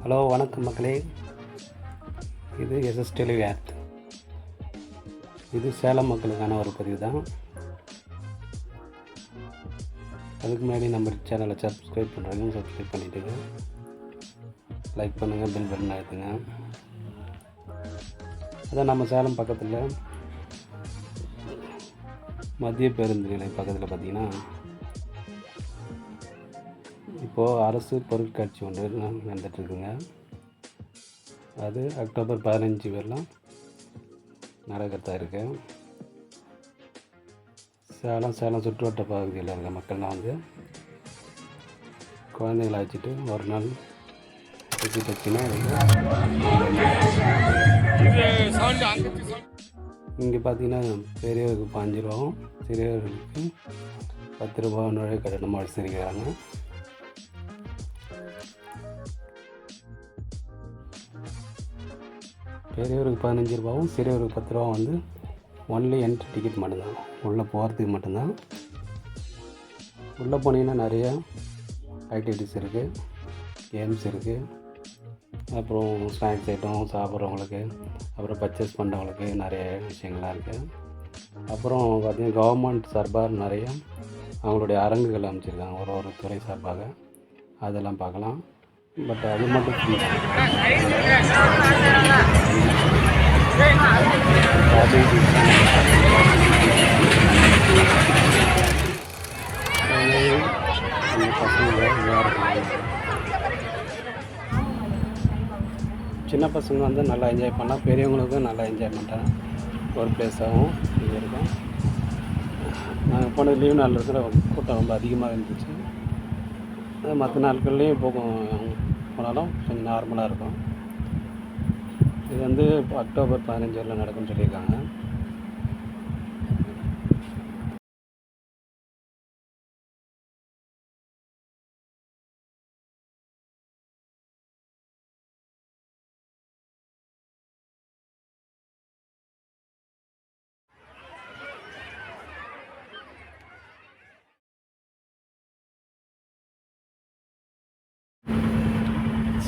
Hello வணக்கம் மக்களே. இது எஸ்எஸ்டெலிவி ஆப். இது சேலம் மக்களுக்கான ஒரு பதிவு தான். அதுக்கு முன்னாடி நம்ம சேனலை சப்ஸ்கிரைப் பண்ணுறவங்க சப்ஸ்கிரைப் பண்ணிவிட்டுங்க, லைக் பண்ணுங்கள், பெல் பட்டன் அழுத்துங்க. அதான் நம்ம சேலம் பக்கத்தில் மத்திய பேருந்து நிலையம் பக்கத்தில் பார்த்திங்கன்னா இப்போது அரசு பொருட்காட்சி ஒன்று நடந்துகிட்ருக்குங்க. அது அக்டோபர் 15 வரலாம் நடக்கிறதா இருக்கு. சேலம் சுற்றுவட்ட பகுதியில் இருக்க மக்கள்லாம் வந்து குழந்தைகளை வச்சுட்டு ஒரு நாள் சுற்றி வச்சுன்னா இங்கே பார்த்தீங்கன்னா பெரியவருக்கு 5 ரூபாவும் சிறியவர்களுக்கு 10 ரூபா நுழைவு கட்டணமாக வச்சுருக்கிறாங்க. பெரியவருக்கு 15 ரூபாவும் சிறியவருக்கு 10 ரூபா வந்து ஒன்லி என்ட்ரி டிக்கெட் மட்டும்தான், உள்ளே போகிறதுக்கு மட்டும்தான். உள்ளே போனீங்கன்னா நிறைய ஆக்டிவிட்டீஸ் இருக்குது, கேம்ஸ் இருக்குது, அப்புறம் ஸ்நாக்ஸ் ஐட்டம் சாப்பிட்றவங்களுக்கு, அப்புறம் பர்ச்சேஸ் பண்ணுறவங்களுக்கு நிறைய விஷயங்கள்லாம் இருக்குது. அப்புறம் பார்த்திங்கன்னா கவர்மெண்ட் சார்பாக நிறைய அவங்களுடைய அரங்குகள் அமைச்சிருக்காங்க, ஒரு துறை சார்பாக. அதெல்லாம் பார்க்கலாம். பட் அது மட்டும் சின்ன பசங்க வந்து நல்லா என்ஜாய் பண்ணலாம், பெரியவங்களுக்கும் நல்லா என்ஜாய்மெண்ட்டாக ஒரு பிளேஸாகவும் இது இருக்கும். நாங்கள் போன லீவ் நாளில் இருக்கிற கூட்டம் ரொம்ப அதிகமாக இருந்துச்சு. மற்ற நாட்கள்லேயும் போனாலும் கொஞ்சம் நார்மலாக இருக்கும். இது வந்து அக்டோபர் 15 நடக்கும்னு சொல்லியிருக்காங்க.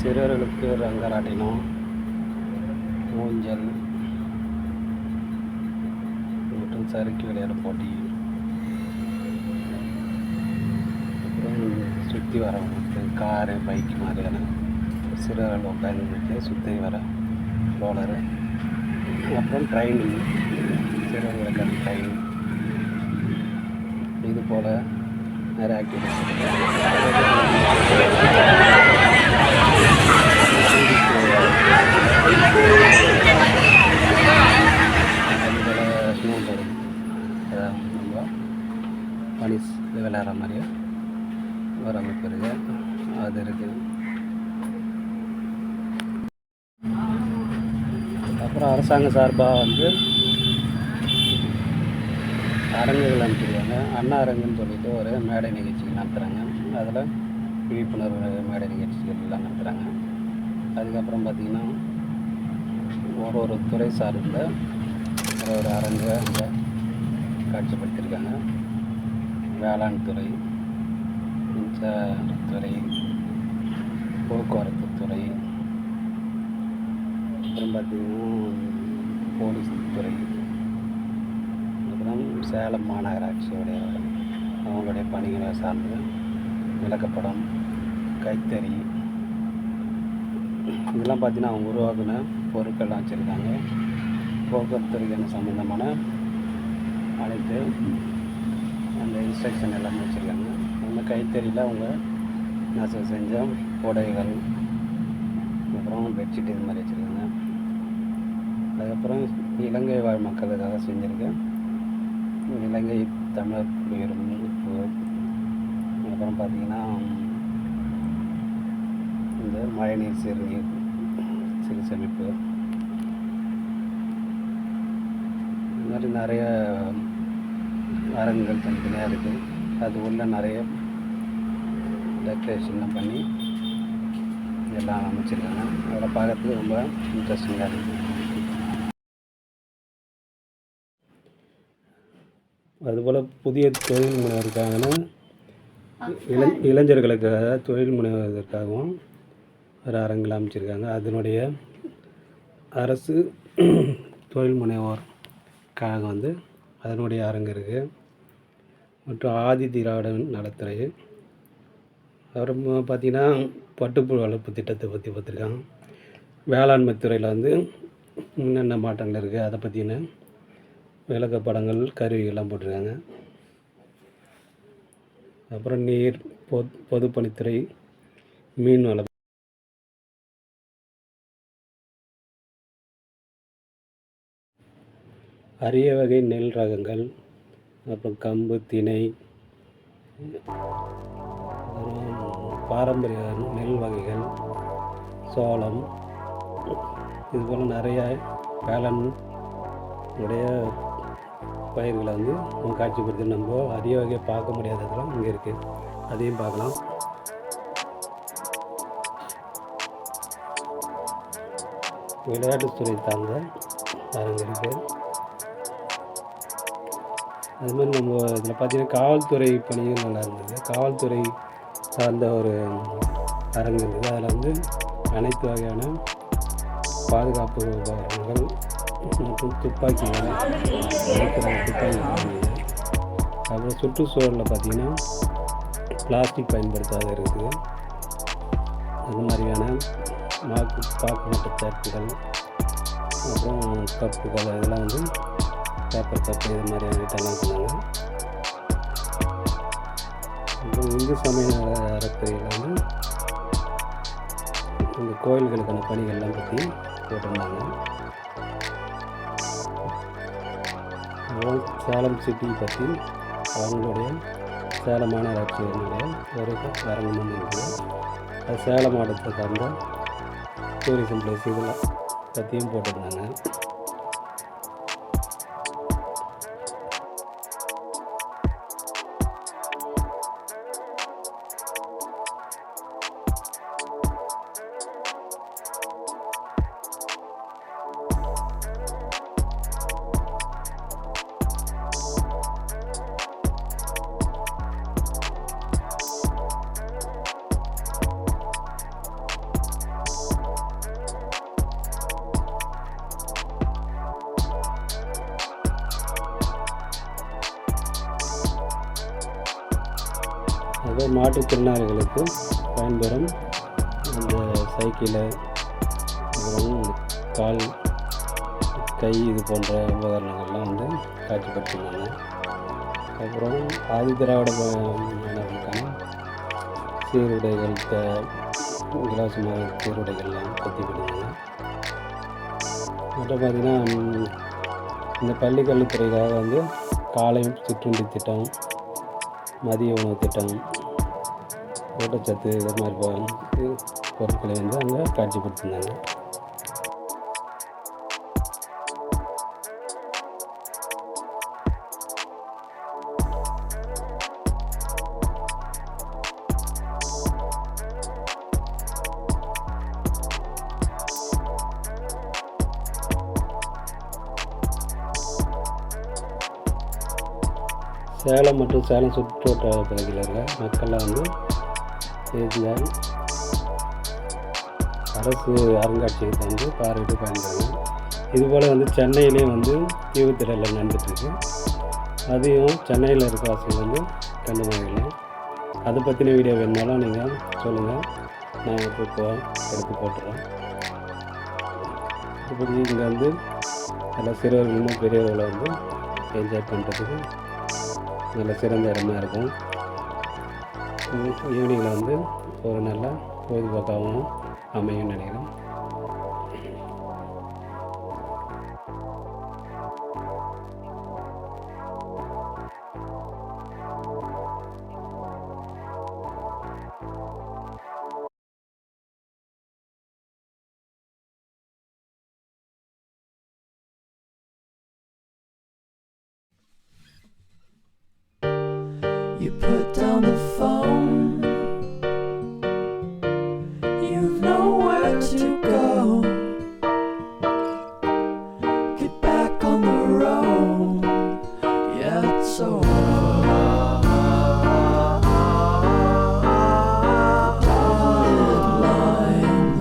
சிறுவர்களுக்கு ரங்கராட்டினம், ஊஞ்சல் மற்றும் சறுக்கு விளையாட போட்டி, அப்புறம் சுற்றி வரவங்களுக்கு காரு பைக்கு மாதிரியான சிறுவர்கள் உட்காந்துட்டு சுற்றி வர ரோலரு, அப்புறம் ட்ரெயின், சிறுவர்களுக்கான ட்ரெயின், இது போல் நிறைய ஆக்டிவிட்டிஸ் பனிஸ் விளையாடுற மாதிரியே ஒரு அமைப்பு இருக்குது, அது இருக்குது. அப்புறம் அரசாங்க சார்பாக வந்து அரங்குகள் அனுப்பிடுவாங்க. அண்ணா அரங்குன்னு சொல்லிட்டு ஒரு மேடை நிகழ்ச்சிகள் நடத்துகிறாங்க. அதில் விழிப்புணர்வு மேடை நிகழ்ச்சிகள் எல்லாம் நடத்துகிறாங்க. அதுக்கப்புறம் பார்த்திங்கன்னா ஒரு துறை சார்ந்த ஒரு அரங்கு அங்கே காட்சிப்படுத்தியிருக்காங்க. வேளாண் துறை, மின்சாரத்துறை, போக்குவரத்து துறை, அப்புறம் பார்த்திங்கன்னா போலீஸ் துறை, அப்புறம் சேலம் மாநகராட்சியோடைய அவங்களுடைய பணிகளை சார்ந்து விளக்கப்படம், கைத்தறி, இதெல்லாம் பார்த்திங்கன்னா அவங்க உருவாக்கின பொருட்கள்லாம் வச்சுருக்காங்க. போக்குவரத்துறைக்கான சம்மந்தமான அனைத்து அந்த இன்ஸ்ட்ரக்ஷன் எல்லாமே வச்சுருக்காங்க. அந்த கைத்தறியில் அவங்க நெசவு செஞ்ச புடவைகள், அப்புறம் பெட்ஷீட் இது மாதிரி வச்சுருக்காங்க. அதுக்கப்புறம் இலங்கை வாழ் மக்களுக்காக செஞ்சுருக்கேன் இலங்கை தமிழர் குடியுரிமை, அப்புறம் பார்த்திங்கன்னா இந்த மழைநீர் சிறு சேமிப்பு, இந்த மாதிரி நிறைய அரங்குகள் தனித்தனியாக இருக்குது. அது உள்ள நிறைய டெக்கரேஷன்லாம் பண்ணி எல்லாம் அமைச்சிருக்காங்க. அதில் பார்க்கறதுக்கு ரொம்ப இன்ட்ரெஸ்டிங்காக இருக்குது. அதுபோல் புதிய தொழில் முனைவருக்கான இளைஞர்களுக்காக தொழில் முனைவதற்காகவும் ஒரு அரங்கில் அமைச்சிருக்காங்க. அதனுடைய அரசு தொழில் முனைவோர் கழகம் வந்து அதனுடைய அரங்கு இருக்குது. மற்றும் ஆதி திராவிடன் நலத்துறை. அப்புறம் பார்த்திங்கன்னா பட்டுப்புழு வளர்ப்பு திட்டத்தை பற்றி பார்த்துருக்காங்க. வேளாண்மை துறையில் வந்து என்னென்ன மாற்றங்கள் இருக்குது அதை பற்றின விளக்கப்படங்கள் கருவிகள்லாம் போட்டிருக்காங்க. அப்புறம் நீர் பொதுப்பணித்துறை மீன் வள அரிய வகை நெல் ரகங்கள், அப்புறம் கம்பு, திணை, பாரம்பரிய நெல் வகைகள், சோளம், இதுபோல் நிறைய வேளாண் உடைய பயிர்களை வந்து காட்சிப்படுத்தி நம்ம அரிய வகையை பார்க்க முடியாததெல்லாம் இங்கே இருக்குது. அதையும் பார்க்கலாம். விளையாட்டுத்துறை சார்ந்த அரங்கு இருக்குது. அது மாதிரி நம்ம இதில் பார்த்திங்கன்னா காவல்துறை பணியும் நல்லா இருந்தது. காவல்துறை சார்ந்த ஒரு அரங்கு இருந்தது. அதில் வந்து அனைத்து வகையான பாதுகாப்பு உபகரணங்கள் மற்றும் துப்பாக்கிகள் இருந்தது. அப்புறம் சுற்றுச்சூழலில் பார்த்திங்கன்னா பிளாஸ்டிக் பயன்படுத்தாத இருக்குது. அது மாதிரியான பாக்குமட்ட தேப்புகள், அப்புறம் கப்புகள், இதெல்லாம் வந்து பேப்பர் கப்பு இது மாதிரியான ஐட்டம்லாம் சொன்னாங்க. அப்புறம் இந்து சமய அறத்துறையில் வந்து இந்த கோயில்களுக்கான பணிகள்லாம் பற்றி போட்டிருந்தாங்க. அப்புறம் சேலம் சிட்டி பற்றி அவங்களுடைய சேலம் மாநகராட்சியினுடைய ஒரு அரங்கமும் இருக்குது. அது சேலம் மாவட்டத்தை சார்ந்த டூரிசம் பிளேஸ் இதெல்லாம் பற்றியும் போட்டிருந்தாங்க. அதே மாற்றுத்திறனாளிகளுக்கு பயன்பெறும் அந்த சைக்கிளை, அப்புறம் கால், கை இது போன்ற உபகரணங்கள்லாம் வந்து காட்சிப்படுத்தினாங்க. அப்புறம் ஆதி திராவிட மாணவர்களுக்கான சீருடைகள், இலவசமாக சீருடைகள்லாம் பற்றி பண்ணினாங்க. மற்றும் பார்த்திங்கன்னா இந்த பள்ளி கல்வித்துறைக்காக வந்து காலை சிற்றுண்டி திட்டம், மதிய உணவு திட்டம், ஊட்டச்சத்து இது மாதிரி பொருட்களை வந்து அங்கே காட்சிப்படுத்தினாங்க. சேலம் மற்றும் சேலம் சுற்றுவட்டார பகுதியில் இருக்க மக்கள்லாம் வந்து செய்தியால் அரசு அருங்காட்சியகத்தை வந்து பார்வையிட்டு பயன்படுறாங்க. இதுபோல் வந்து சென்னையிலேயும் வந்து தீவு திடலில் நடந்துட்டுருக்கு. அதையும் சென்னையில் இருக்க வாசிகள் வந்து கண்டு மகிழலாம். அதை பற்றின வீடியோ வேணுனாலும் நீங்கள் சொல்லுங்கள், நான் இப்போ எடுத்து போட்டுறேன். இப்படி இங்கே வந்து நல்லா சிறுவர்களும் பெரியவர்களை வந்து என்ஜாய் பண்ணுறதுக்கு நல்ல சிறந்த இடமா இருக்கும். ஈவினிங்கில் வந்து ஒரு நல்ல பொழுதுபோக்காகவும் அமையும் நினைக்கிறேன். You put down the phone, you've nowhere to go. Get back on the road, yeah, it's over. Dotted line,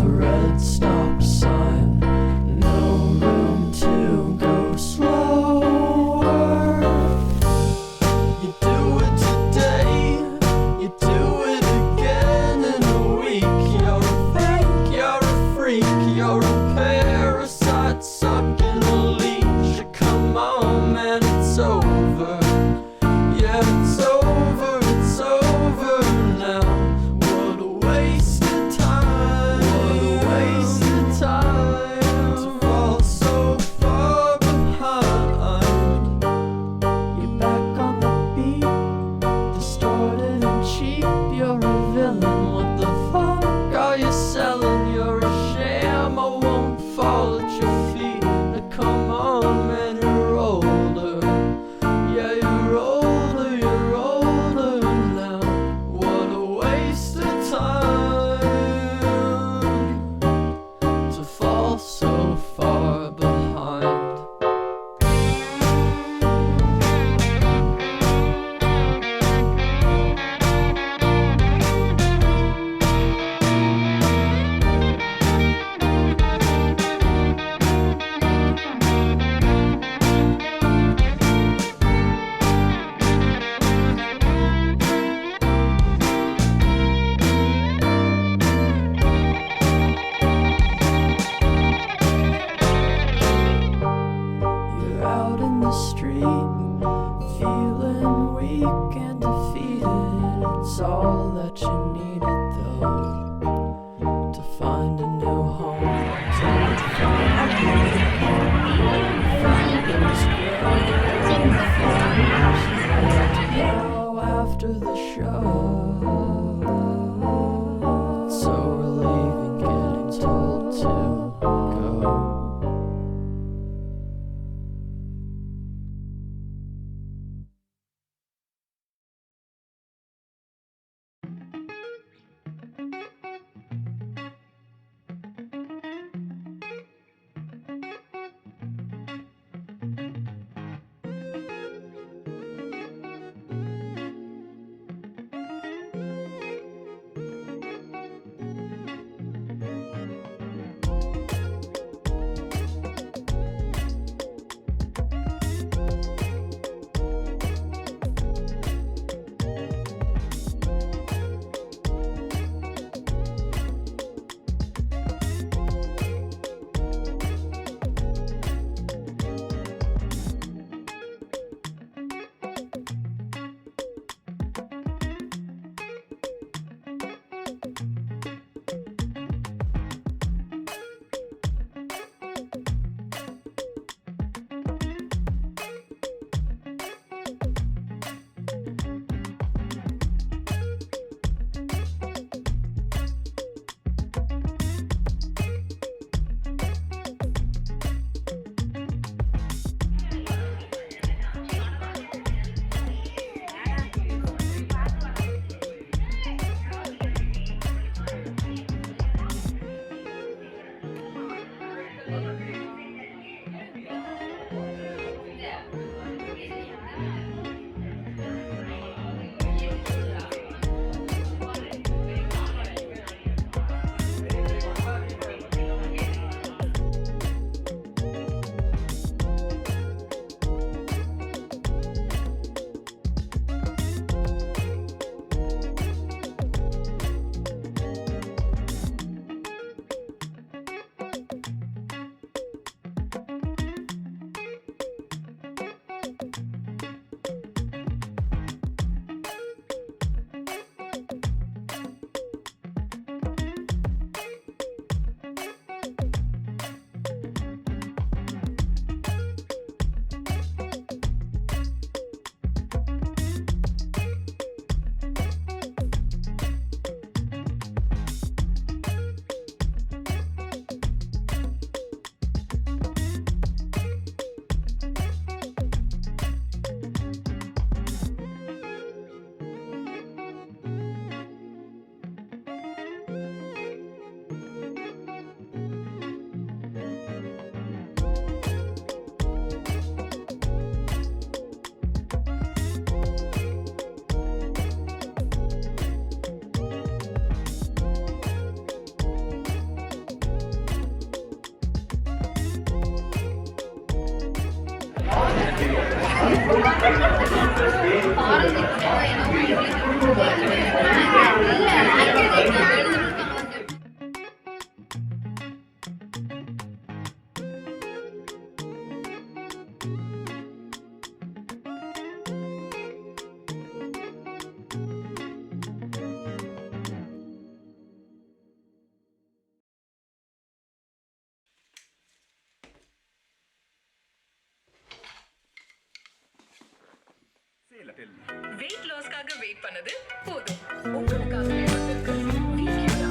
weight லாஸ்க்காக வெயிட் பண்ணது போதும். உங்களுக்காகவே வந்திருக்கு வீடியோடா.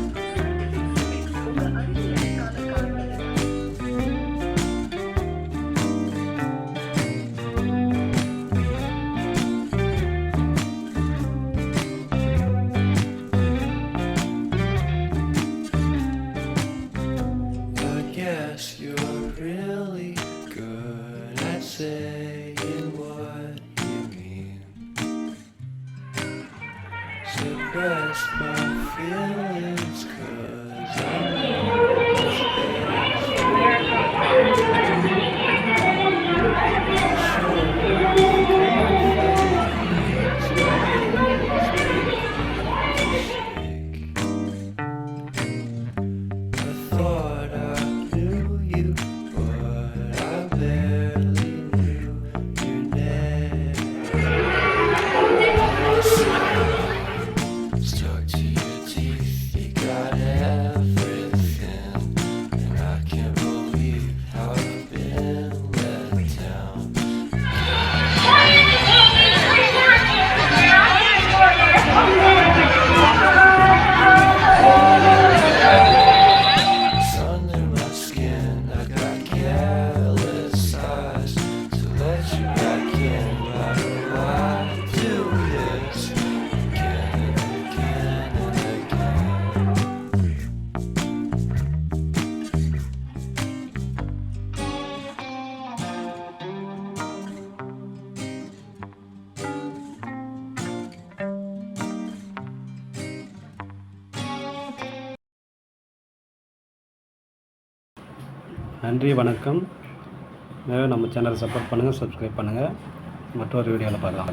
உங்க அறிவியலுக்கான காரணம் I guess you're really good at saying what you mean. Suppress my feelings 'cause I know it's best. I thought I knew you, but I barely knew your name. Stuck to your teeth, you got everything, and I can't believe how I've been let down. It's under my skin, I got careless eyes to let you back in. Why do I do this again and again and again? நன்றி, வணக்கம். மேலும் நம்ம சேனலை support பண்ணுங்கள், subscribe பண்ணுங்கள். மற்றொரு வீடியோவில் பார்க்கலாம்.